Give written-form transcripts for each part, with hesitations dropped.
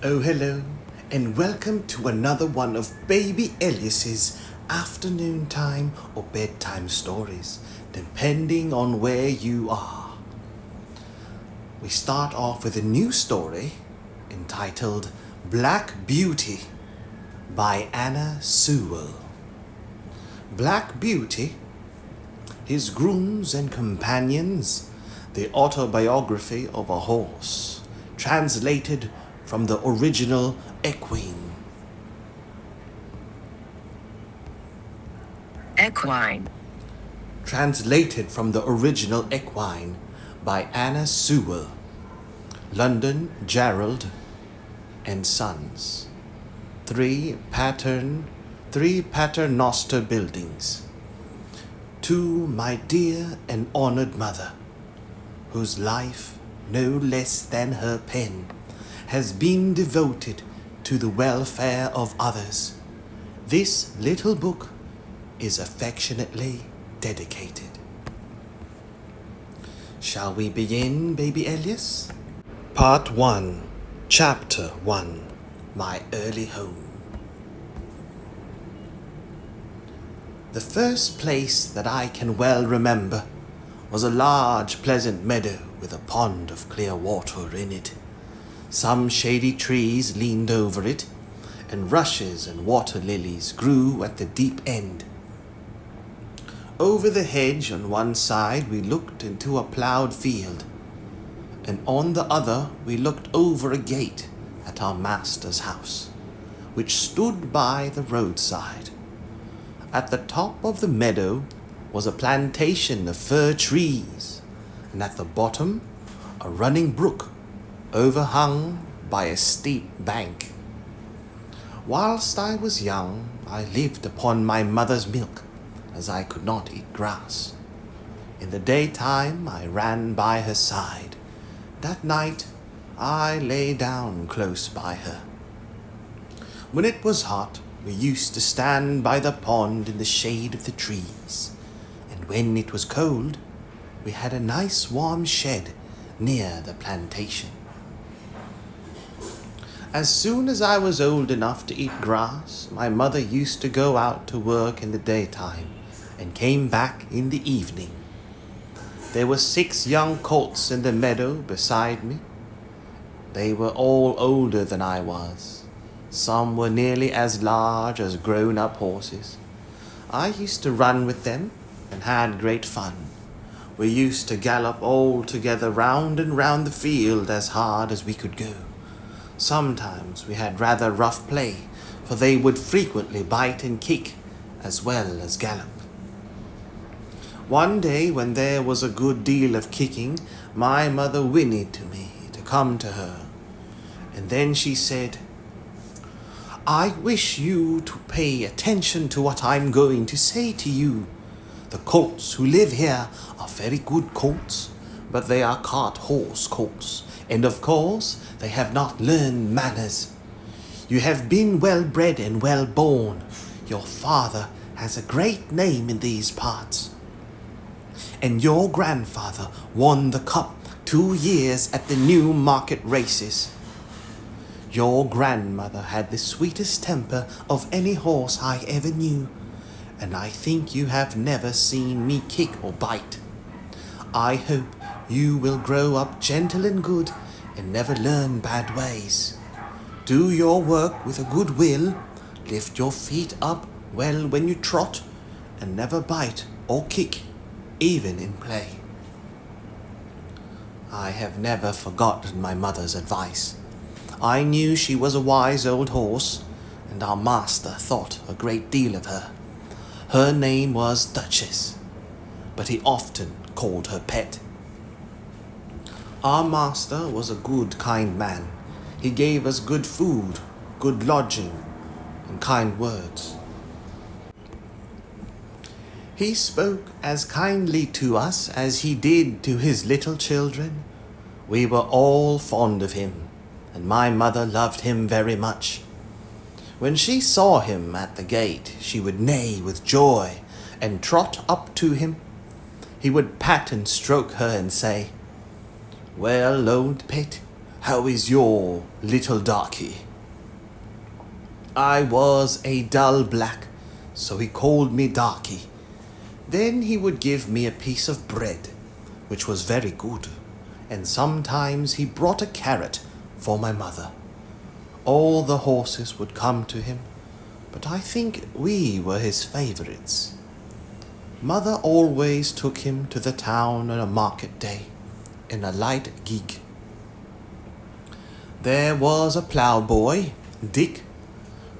Oh, hello, and welcome to another one of Baby Elias's afternoon time or bedtime stories, depending on where you are. We start off with a new story entitled Black Beauty by Anna Sewell. Black Beauty, His Grooms and Companions, the autobiography of a horse, translated from the original Equine. Equine. Translated from the original Equine by Anna Sewell. London, JARROLD and Sons. 3 Paternoster buildings. To my dear and honored mother, whose life, no less than her pen, has been devoted to the welfare of others, this little book is affectionately dedicated. Shall we begin, Baby Elias? Part 1, Chapter 1, My Early Home. The first place that I can well remember was a large, pleasant meadow with a pond of clear water in it. Some shady trees leaned over it, and rushes and water lilies grew at the deep end. Over the hedge on one side we looked into a ploughed field, and on the other we looked over a gate at our master's house, which stood by the roadside. At the top of the meadow was a plantation of fir trees, and at the bottom a running brook overhung by a steep bank. Whilst I was young, I lived upon my mother's milk, as I could not eat grass. In the daytime I ran by her side. That night I lay down close by her. When it was hot, we used to stand by the pond in the shade of the trees, and when it was cold, we had a nice warm shed near the plantation. As soon as I was old enough to eat grass, my mother used to go out to work in the daytime and came back in the evening. There were 6 young colts in the meadow beside me. They were all older than I was. Some were nearly as large as grown-up horses. I used to run with them and had great fun. We used to gallop all together round and round the field as hard as we could go. Sometimes we had rather rough play, for they would frequently bite and kick as well as gallop. One day, when there was a good deal of kicking, my mother whinnied to me to come to her, and then she said, "I wish you to pay attention to what I'm going to say to you. The colts who live here are very good colts, but they are cart-horse colts, and of course they have not learned manners. You have been well bred and well born. Your father has a great name in these parts, and your grandfather won the cup 2 years at the Newmarket races. Your grandmother had the sweetest temper of any horse I ever knew, and I think you have never seen me kick or bite. I hope you will grow up gentle and good and never learn bad ways. Do your work with a good will, lift your feet up well when you trot, and never bite or kick, even in play." I have never forgotten my mother's advice. I knew she was a wise old horse, and our master thought a great deal of her. Her name was Duchess, but he often called her Pet. Our master was a good, kind man. He gave us good food, good lodging, and kind words. He spoke as kindly to us as he did to his little children. We were all fond of him, and my mother loved him very much. When she saw him at the gate, she would neigh with joy and trot up to him. He would pat and stroke her and say, "Well, old pet, how is your little darky? I was a dull black, so he called me Darky. Then he would give me a piece of bread, which was very good, and sometimes he brought a carrot for my mother. All the horses would come to him, but I think we were his favorites. Mother always took him to the town on a market day in a light gig. There was a ploughboy, Dick,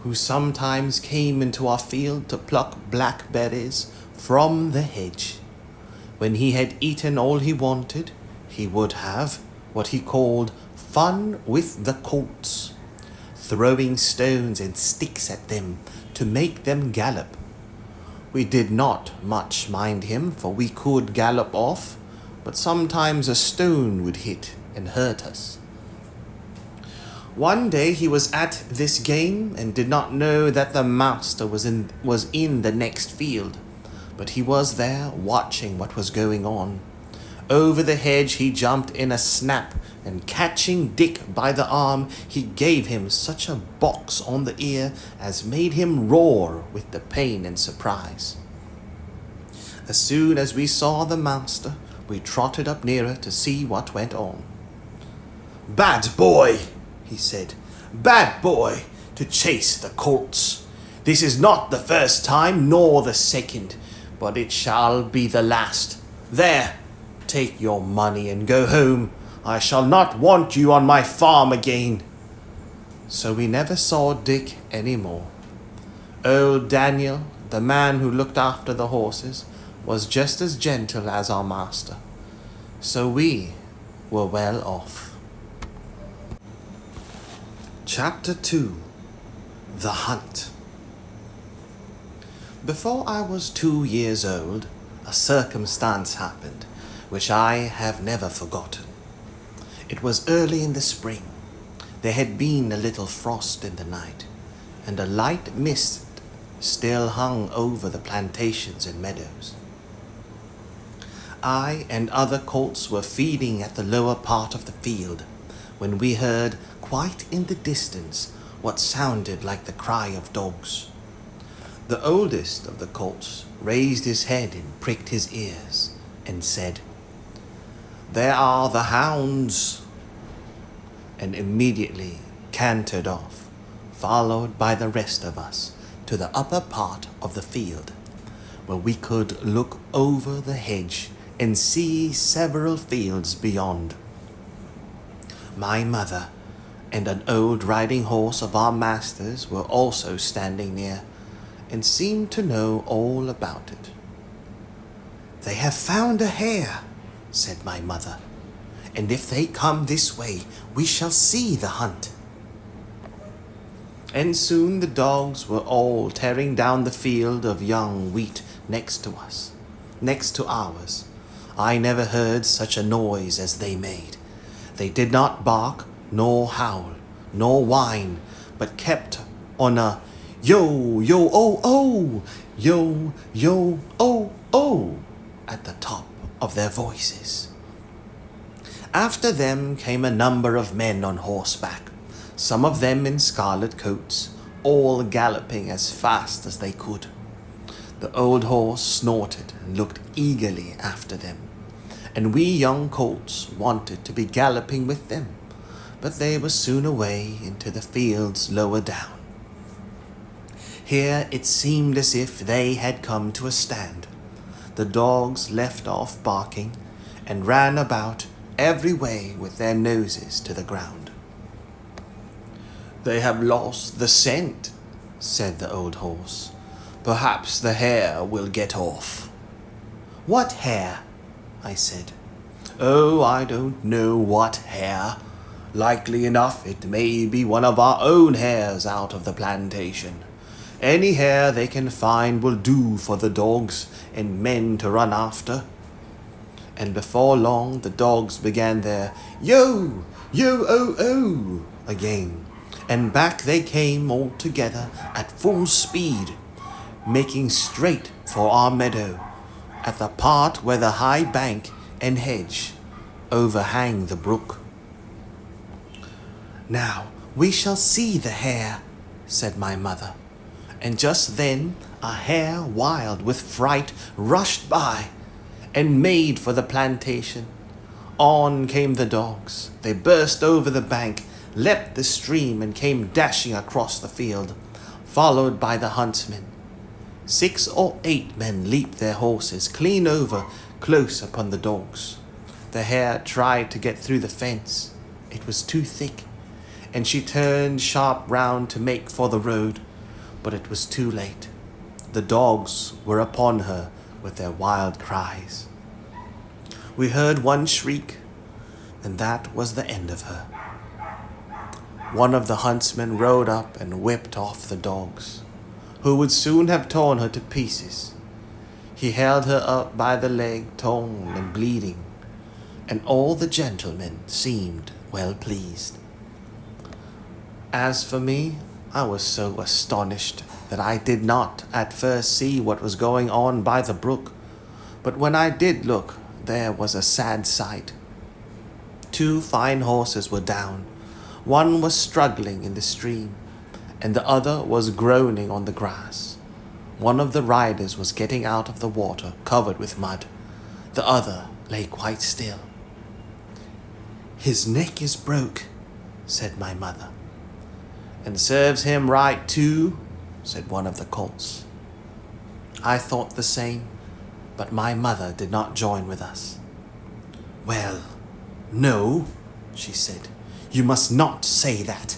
who sometimes came into our field to pluck blackberries from the hedge. When he had eaten all he wanted, he would have what he called fun with the colts, throwing stones and sticks at them to make them gallop. We did not much mind him, for we could gallop off, but sometimes a stone would hit and hurt us. One day he was at this game and did not know that the master was in the next field, but he was there watching what was going on. Over the hedge he jumped in a snap, and catching Dick by the arm, he gave him such a box on the ear as made him roar with the pain and surprise. As soon as we saw the master, we trotted up nearer to see what went on. "Bad boy," he said, "bad boy, to chase the colts. This is not the first time nor the second, but it shall be the last. There, take your money and go home. I shall not want you on my farm again." So we never saw Dick any more. Old Daniel, the man who looked after the horses, was just as gentle as our master. So we were well off. Chapter 2. The Hunt. Before I was 2 years old, a circumstance happened which I have never forgotten. It was early in the spring. There had been a little frost in the night, and a light mist still hung over the plantations and meadows. I and other colts were feeding at the lower part of the field when we heard, quite in the distance, what sounded like the cry of dogs. The oldest of the colts raised his head and pricked his ears and said, "There are the hounds," and immediately cantered off, followed by the rest of us, to the upper part of the field, where we could look over the hedge and see several fields beyond. My mother and an old riding horse of our master's were also standing near, and seemed to know all about it. "They have found a hare," said my mother, "and if they come this way, we shall see the hunt." And soon the dogs were all tearing down the field of young wheat next to ours. I never heard such a noise as they made. They did not bark, nor howl, nor whine, but kept on a yo, yo, oh, oh, yo, yo, oh, oh, at the top of their voices. After them came a number of men on horseback, some of them in scarlet coats, all galloping as fast as they could. The old horse snorted and looked eagerly after them, and we young colts wanted to be galloping with them, but they were soon away into the fields lower down. Here it seemed as if they had come to a stand. The dogs left off barking and ran about every way with their noses to the ground. "They have lost the scent," said the old horse. "Perhaps the hare will get off." "What hare?" I said. "Oh, I don't know what hare. Likely enough it may be one of our own hares out of the plantation. Any hare they can find will do for the dogs and men to run after." And before long the dogs began their yo, yo, oh, oh again, and back they came all together at full speed, making straight for our meadow, at the part where the high bank and hedge overhang the brook. "Now we shall see the hare," said my mother. And just then a hare, wild with fright, rushed by and made for the plantation. On came the dogs. They burst over the bank, leapt the stream, and came dashing across the field, followed by the huntsmen. 6 or 8 men leaped their horses clean over, close upon the dogs. The hare tried to get through the fence. It was too thick, and she turned sharp round to make for the road, but it was too late. The dogs were upon her with their wild cries. We heard one shriek, and that was the end of her. One of the huntsmen rode up and whipped off the dogs, who would soon have torn her to pieces. He held her up by the leg, torn and bleeding, and all the gentlemen seemed well pleased. As for me, I was so astonished that I did not at first see what was going on by the brook, but when I did look, there was a sad sight. 2 fine horses were down. One was struggling in the stream, and the other was groaning on the grass. One of the riders was getting out of the water, covered with mud. The other lay quite still. "His neck is broke," said my mother. "And serves him right too," said one of the colts. I thought the same, but my mother did not join with us. "Well, no," she said, "you must not say that.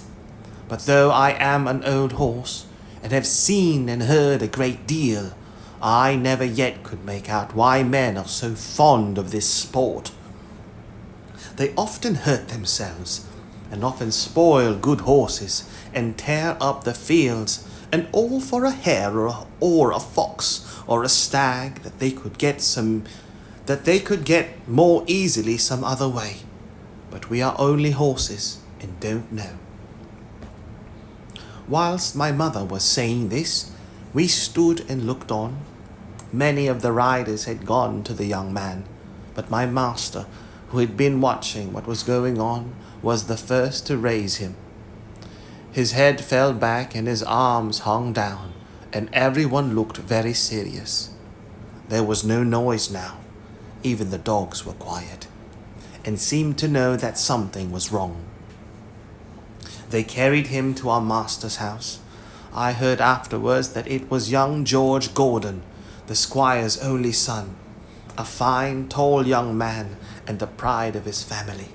But though I am an old horse, and have seen and heard a great deal, I never yet could make out why men are so fond of this sport. They often hurt themselves, and often spoil good horses, and tear up the fields, and all for a hare or a fox or a stag that they could get more easily some other way. But we are only horses and don't know." Whilst my mother was saying this, we stood and looked on. Many of the riders had gone to the young man, but my master, who had been watching what was going on, was the first to raise him. His head fell back and his arms hung down, and everyone looked very serious. There was no noise now. Even the dogs were quiet, and seemed to know that something was wrong. They carried him to our master's house. I heard afterwards that it was young George Gordon, the squire's only son, a fine, tall young man, and the pride of his family.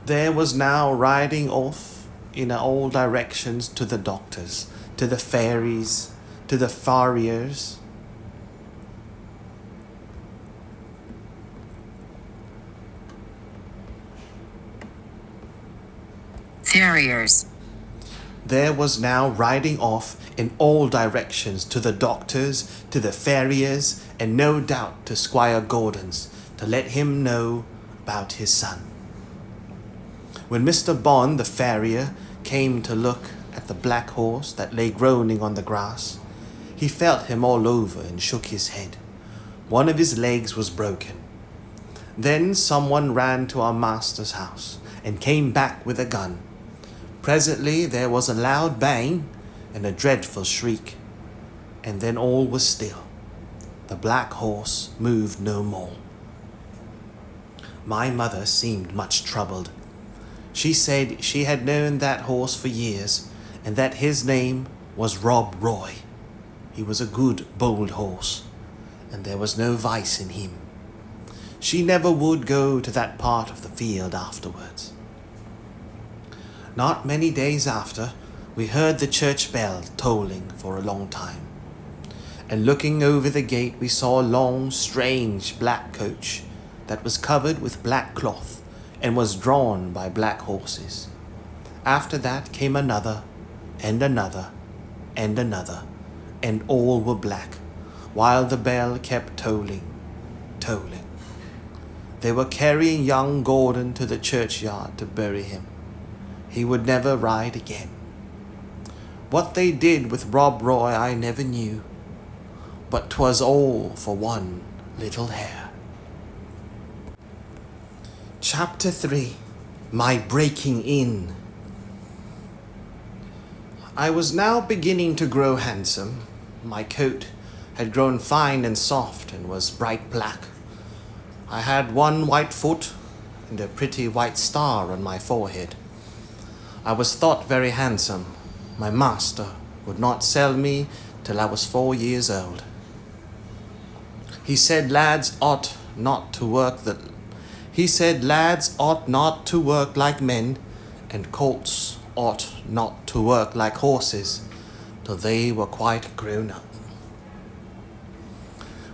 There was now riding off in all directions to the doctors, to the fairies, to the farriers. Farriers. There was now riding off in all directions to the doctors, to the farriers, and no doubt to Squire Gordon's, to let him know about his son. When Mr. Bond, the farrier, came to look at the black horse that lay groaning on the grass, he felt him all over and shook his head. One of his legs was broken. Then someone ran to our master's house and came back with a gun. Presently there was a loud bang and a dreadful shriek, and then all was still. The black horse moved no more. My mother seemed much troubled. She said she had known that horse for years, and that his name was Rob Roy. He was a good, bold horse, and there was no vice in him. She never would go to that part of the field afterwards. Not many days after, we heard the church bell tolling for a long time, and looking over the gate we saw a long, strange black coach that was covered with black cloth and was drawn by black horses. After that came another, and another, and another, and all were black, while the bell kept tolling, tolling. They were carrying young Gordon to the churchyard to bury him. He would never ride again. What they did with Rob Roy I never knew, but 'twas all for one little hare. Chapter 3. my breaking in. I was now beginning to grow handsome. My coat had grown fine and soft and was bright black. I had one white foot and a pretty white star on my forehead. I was thought very handsome. My master would not sell me till I was 4 years old. He said lads ought not to work like men, and colts ought not to work like horses till they were quite grown up.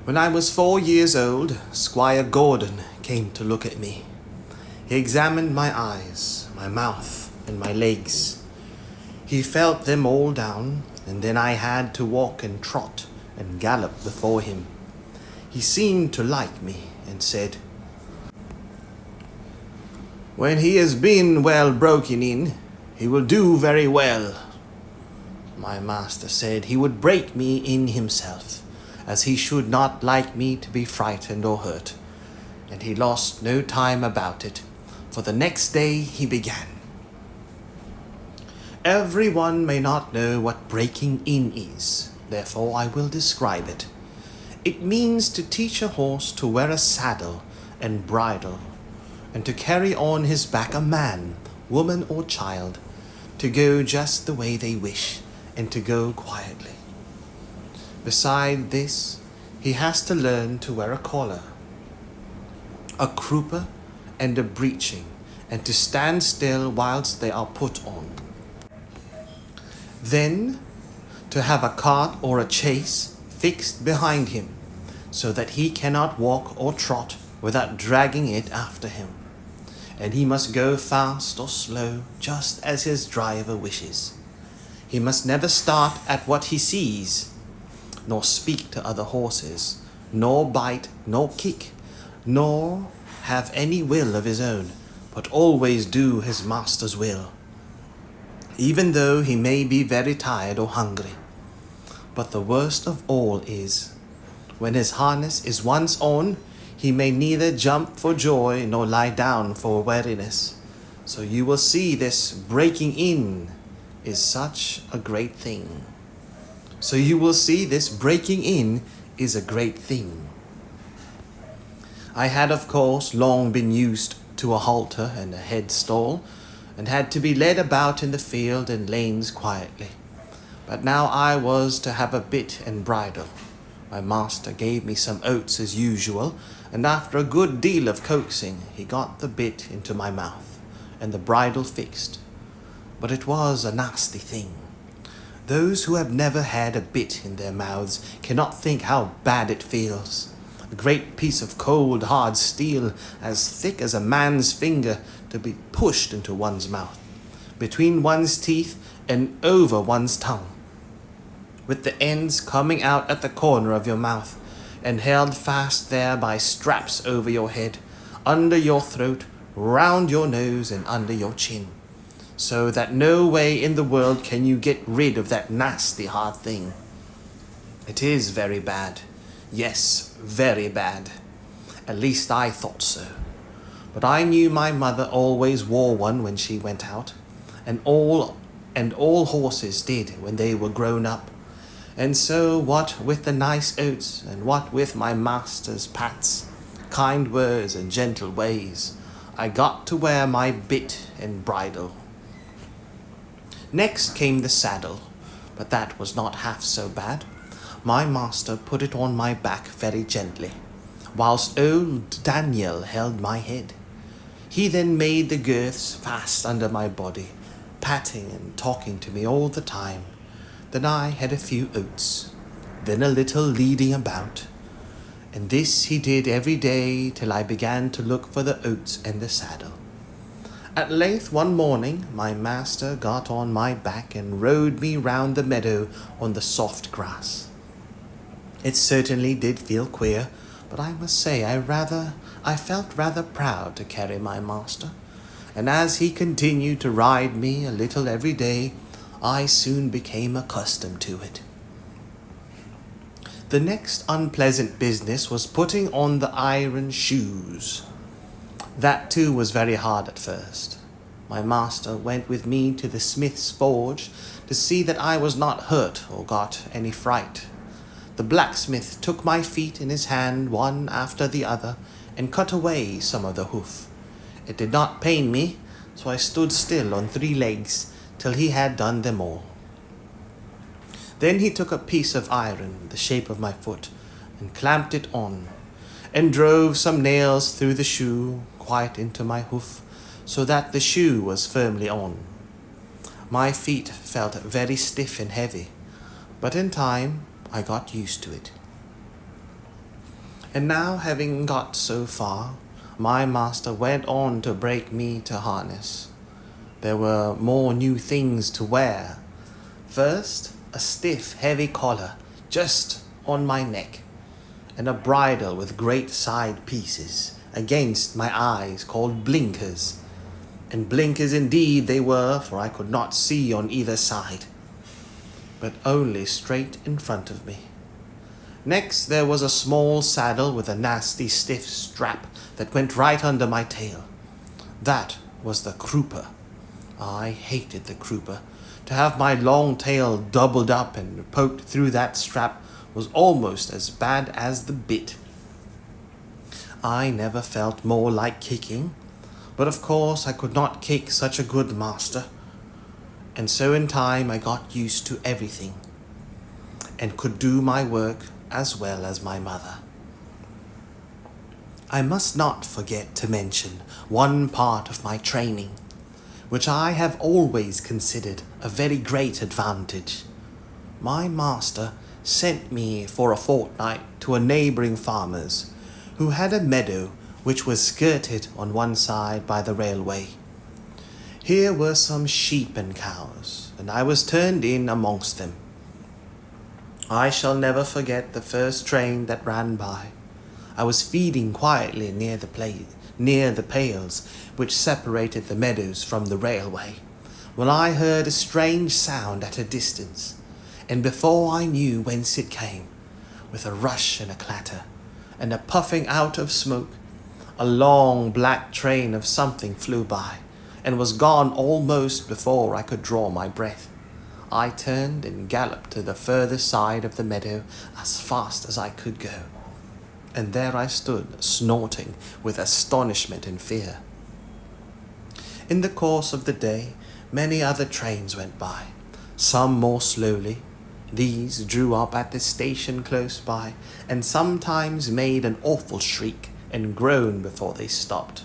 When I was 4 years old, Squire Gordon came to look at me. He examined my eyes, my mouth, and my legs. He felt them all down, and then I had to walk and trot and gallop before him. He seemed to like me and said, "When he has been well broken in, he will do very well." My master said he would break me in himself, as he should not like me to be frightened or hurt, and he lost no time about it, for the next day he began. Everyone may not know what breaking in is, therefore I will describe it. It means to teach a horse to wear a saddle and bridle, and to carry on his back a man, woman, or child, to go just the way they wish, and to go quietly. Beside this, he has to learn to wear a collar, a crupper, and a breeching, and to stand still whilst they are put on. Then, to have a cart or a chaise fixed behind him, so that he cannot walk or trot without dragging it after him, and he must go fast or slow just as his driver wishes. He must never start at what he sees, nor speak to other horses, nor bite, nor kick, nor have any will of his own, but always do his master's will, even though he may be very tired or hungry. But the worst of all is, when his harness is once on, he may neither jump for joy nor lie down for weariness. So you will see this breaking in is such a great thing. I had, of course, long been used to a halter and a headstall, and had to be led about in the field and lanes quietly. But now I was to have a bit and bridle. My master gave me some oats as usual, and after a good deal of coaxing, he got the bit into my mouth, and the bridle fixed. But it was a nasty thing. Those who have never had a bit in their mouths cannot think how bad it feels. A great piece of cold, hard steel, as thick as a man's finger, to be pushed into one's mouth, between one's teeth and over one's tongue, with the ends coming out at the corner of your mouth, and held fast there by straps over your head, under your throat, round your nose, and under your chin, so that no way in the world can you get rid of that nasty hard thing. It is very bad. Yes, very bad. At least I thought so. But I knew my mother always wore one when she went out, and all horses did when they were grown up. And so what with the nice oats, and what with my master's pats, kind words, and gentle ways, I got to wear my bit and bridle. Next came the saddle, but that was not half so bad. My master put it on my back very gently, whilst old Daniel held my head. He then made the girths fast under my body, patting and talking to me all the time. Then I had a few oats, then a little leading about, and this he did every day till I began to look for the oats and the saddle. At length one morning my master got on my back and rode me round the meadow on the soft grass. It certainly did feel queer, but I must say I felt rather proud to carry my master, and as he continued to ride me a little every day, I soon became accustomed to it. The next unpleasant business was putting on the iron shoes. That too was very hard at first. my master went with me to the smith's forge to see that I was not hurt or got any fright. The blacksmith took my feet in his hand one after the other and cut away some of the hoof. It did not pain me, so I stood still on 3 legs till he had done them all. Then he took a piece of iron, the shape of my foot, and clamped it on, and drove some nails through the shoe quite into my hoof, so that the shoe was firmly on. My feet felt very stiff and heavy, but in time I got used to it. And now, having got so far, my master went on to break me to harness. There were more new things to wear. First, a stiff, heavy collar just on my neck, and a bridle with great side pieces against my eyes called blinkers. And blinkers indeed they were, for I could not see on either side, but only straight in front of me. Next there was a small saddle with a nasty stiff strap that went right under my tail. That was the crupper. I hated the crupper. To have my long tail doubled up and poked through that strap was almost as bad as the bit. I never felt more like kicking, but of course I could not kick such a good master, and so in time I got used to everything, and could do my work as well as my mother. I must not forget to mention one part of my training, which I have always considered a very great advantage. My master sent me for a fortnight to a neighbouring farmer's, who had a meadow which was skirted on one side by the railway. Here were some sheep and cows, and I was turned in amongst them. I shall never forget the first train that ran by. I was feeding quietly near the pails which separated the meadows from the railway, when I heard a strange sound at a distance, and before I knew whence it came, with a rush and a clatter, and a puffing out of smoke, a long black train of something flew by, and was gone almost before I could draw my breath. I turned and galloped to the further side of the meadow as fast as I could go, and there I stood, snorting with astonishment and fear. In the course of the day, many other trains went by, some more slowly. These drew up at the station close by, and sometimes made an awful shriek and groan before they stopped.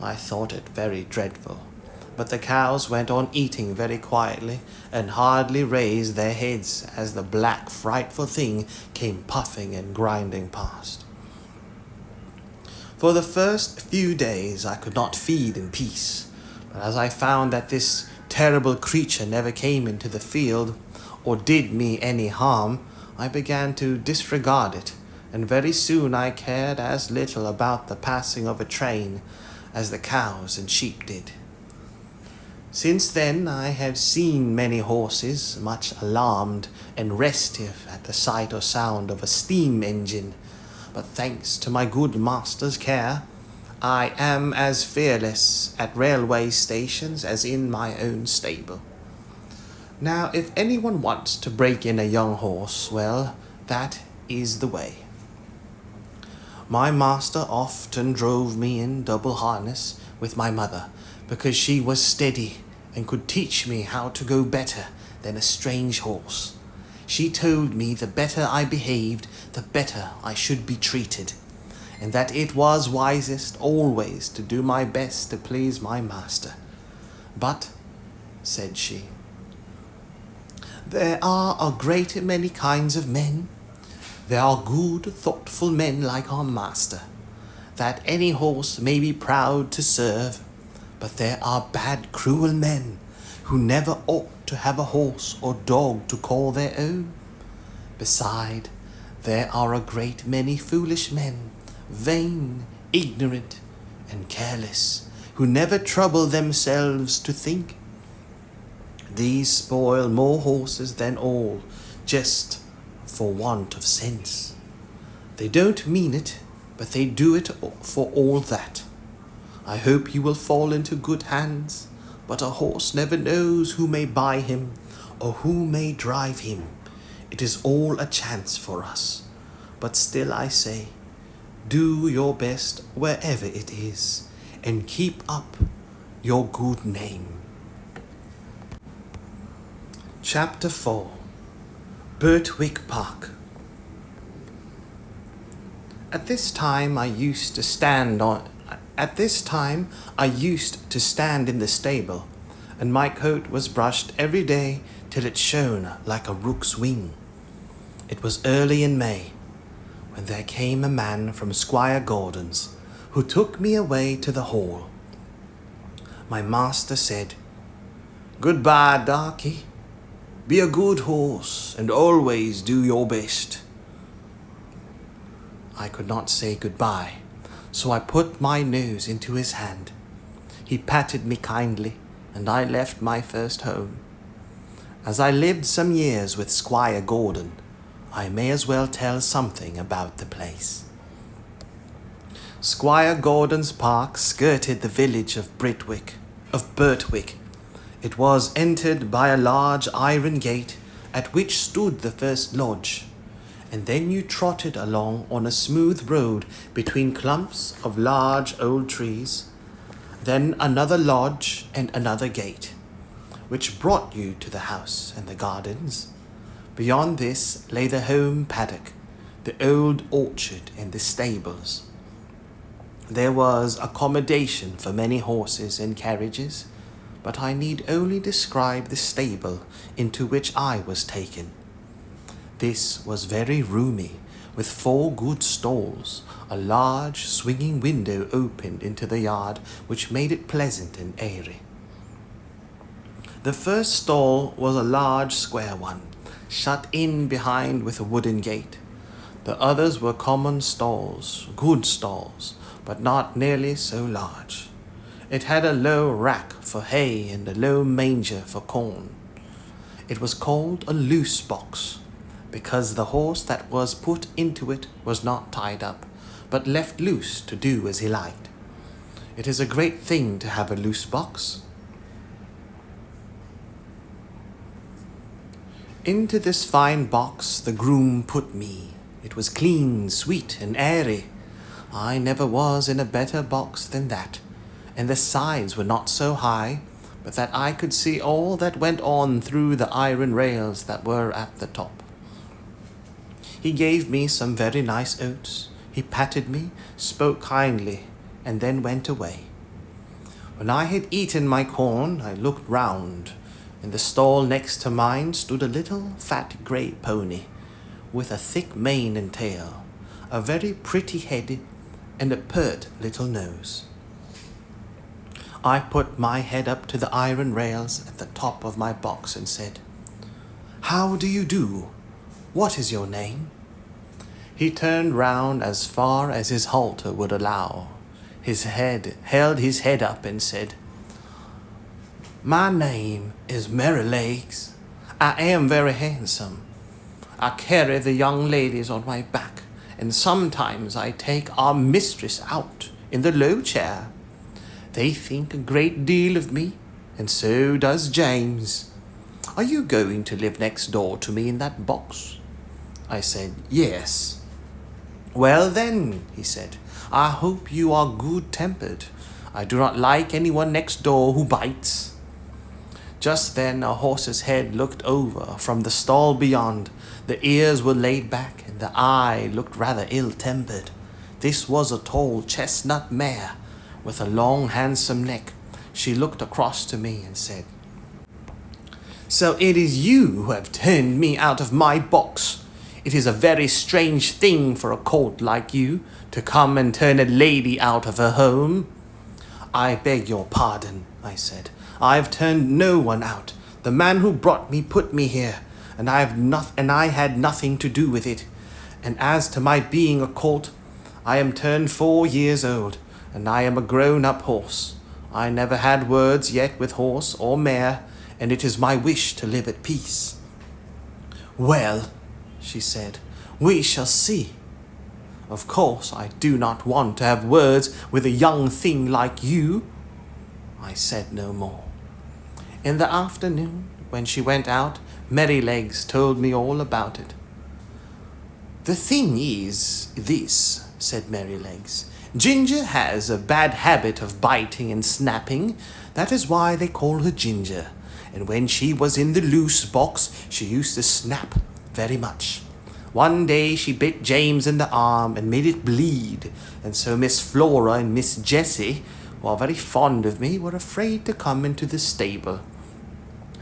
I thought it very dreadful, but the cows went on eating very quietly, and hardly raised their heads as the black, frightful thing came puffing and grinding past. For the first few days I could not feed in peace, but as I found that this terrible creature never came into the field, or did me any harm, I began to disregard it, and very soon I cared as little about the passing of a train as the cows and sheep did. Since then I have seen many horses much alarmed and restive at the sight or sound of a steam engine, but thanks to my good master's care, I am as fearless at railway stations as in my own stable. Now, if anyone wants to break in a young horse, well, that is the way. My master often drove me in double harness with my mother, because she was steady and could teach me how to go better than a strange horse. She told me the better I behaved, the better I should be treated, and that it was wisest always to do my best to please my master. But, said she, there are a great many kinds of men. There are good, thoughtful men like our master, that any horse may be proud to serve, but there are bad, cruel men who never ought to have a horse or dog to call their own. Beside, there are a great many foolish men, vain, ignorant, and careless, who never trouble themselves to think. These spoil more horses than all, just for want of sense. They don't mean it, but they do it for all that. I hope he will fall into good hands, but a horse never knows who may buy him or who may drive him. It is all a chance for us. But still I say, do your best wherever it is, and keep up your good name. Chapter 4. Birtwick Park. At this time I used to stand in the stable, and my coat was brushed every day till it shone like a rook's wing. It was early in May, when there came a man from Squire Gordon's, who took me away to the hall. My master said, "Goodbye, Darky. Be a good horse, and always do your best." I could not say goodbye, so I put my nose into his hand. He patted me kindly, and I left my first home. As I lived some years with Squire Gordon, I may as well tell something about the place. Squire Gordon's park skirted the village of Birtwick. It was entered by a large iron gate at which stood the first lodge, and then you trotted along on a smooth road between clumps of large old trees, then another lodge and another gate, which brought you to the house and the gardens. Beyond this lay the home paddock, the old orchard and the stables. There was accommodation for many horses and carriages, but I need only describe the stable into which I was taken. This was very roomy, with 4 good stalls. A large swinging window opened into the yard, which made it pleasant and airy. The first stall was a large square one, shut in behind with a wooden gate. The others were common stalls, good stalls, but not nearly so large. It had a low rack for hay and a low manger for corn. It was called a loose box, because the horse that was put into it was not tied up, but left loose to do as he liked. It is a great thing to have a loose box. Into this fine box the groom put me. It was clean, sweet, and airy. I never was in a better box than that, and the sides were not so high, but that I could see all that went on through the iron rails that were at the top. He gave me some very nice oats. He patted me, spoke kindly, and then went away. When I had eaten my corn, I looked round. In the stall next to mine stood a little fat grey pony, with a thick mane and tail, a very pretty head, and a pert little nose. I put my head up to the iron rails at the top of my box and said, "How do you do? What is your name?" He turned round as far as his halter would allow. Held his head up and said, "My name is Merrylegs. I am very handsome. I carry the young ladies on my back, and sometimes I take our mistress out in the low chair. They think a great deal of me, and so does James. Are you going to live next door to me in that box?" I said, "Yes." "Well then," he said, "I hope you are good-tempered. I do not like anyone next door who bites." Just then a horse's head looked over from the stall beyond. The ears were laid back, and the eye looked rather ill-tempered. This was a tall chestnut mare, with a long handsome neck. She looked across to me and said, "So it is you who have turned me out of my box. It is a very strange thing for a colt like you to come and turn a lady out of her home." "I beg your pardon," I said. "I've turned no one out. The man who brought me put me here, and I had nothing to do with it. And as to my being a colt, I am turned 4 years old, and I am a grown-up horse. I never had words yet with horse or mare, and it is my wish to live at peace." "Well," she said, "we shall see." Of course, I do not want to have words with a young thing like you." I said no more. In the afternoon, when she went out, Merrylegs told me all about it. "The thing is this," said Merrylegs. "Ginger has a bad habit of biting and snapping. That is why they call her Ginger. And when she was in the loose box, she used to snap very much. One day she bit James in the arm and made it bleed, and so Miss Flora and Miss Jessie, who are very fond of me, were afraid to come into the stable.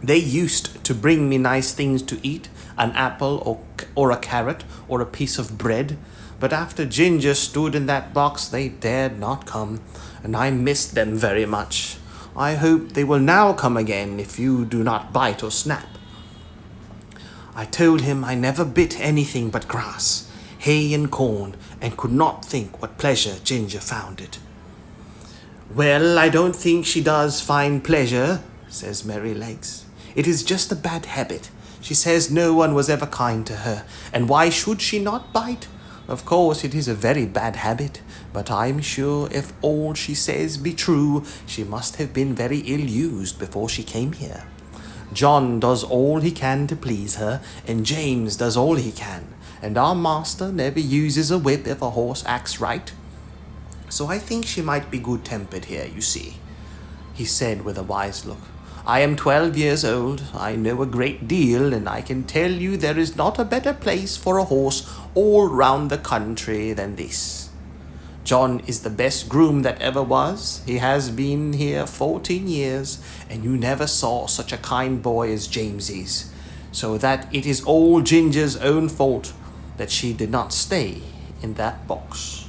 They used to bring me nice things to eat, an apple or a carrot or a piece of bread, but after Ginger stood in that box they dared not come, and I missed them very much. I hope they will now come again if you do not bite or snap." I told him I never bit anything but grass, hay and corn, and could not think what pleasure Ginger found it. "Well, I don't think she does find pleasure," says Merrylegs. "It is just a bad habit. She says no one was ever kind to her, and why should she not bite? Of course, it is a very bad habit, but I'm sure if all she says be true, she must have been very ill-used before she came here. John does all he can to please her, and James does all he can, and our master never uses a whip if a horse acts right. So I think she might be good-tempered here, you see," he said with a wise look. "I am 12 years old, I know a great deal, and I can tell you there is not a better place for a horse all round the country than this. John is the best groom that ever was. He has been here 14 years, and you never saw such a kind boy as James is, so that it is all Ginger's own fault that she did not stay in that box."